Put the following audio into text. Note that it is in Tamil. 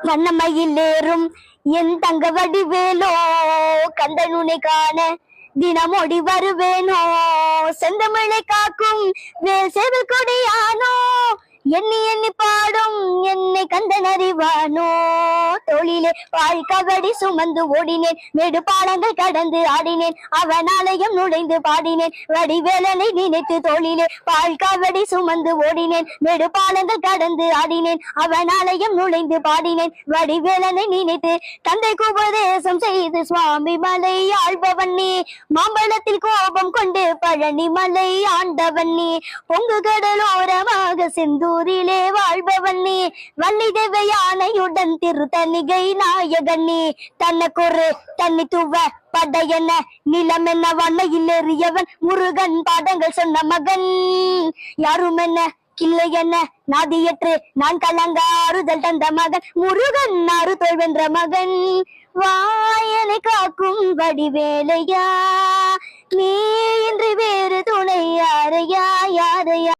வண்ணமயில் ஏறும் என் தங்க வடிவேலோ கந்தனுனை காண தினமோடி வருவேனோ செந்தமிழை காக்கும் வேல் சேவல் கொடியானோ எண்ணி எண்ணி பாடும் என்னை கந்தன் அறிவானோ தோளிலே வாழ்கவடி சுமந்து ஓடினேன் மேடு பாலங்கள் கடந்து ஆடினேன் அவன் ஆலயம் நுழைந்து பாடினேன் வடிவேலனை நினைத்து தோளிலே வாழ்கவடி சுமந்து ஓடினேன் மேடு பாலங்கள் கடந்து ஆடினேன் அவன் ஆலயம் நுழைந்து பாடினேன் வடிவேலனை நினைத்து தந்தைக்கு உபதேசம் செய்து சுவாமி மலை ஆள்பவன் நீ மாம்பழத்தில் கோபம் கொண்டு பழனி மலை ஆண்டவன் நீ பொங்கு கடலோரமாக செந்தூரிலே வாழ்பவன் நீ வள்ளி தேவ யானையுடன் திருத்தணிகை நாயகன் நீ தன்னைக்கொரு தண்ணி துவ படையென்ன நிலம் என்ன வண்ணையில் எறியவன் முருகன் பாடங்கள் சொன்ன மகன் யாரும் என்ன கிள்ளை என்ன நாதியற்று நான் கலங்க ஆறுதல் தந்த மகன் முருகன் ஆறு தோல் வென்ற மகன் வாயனை காக்கும் வடிவேலையா நீ இன்று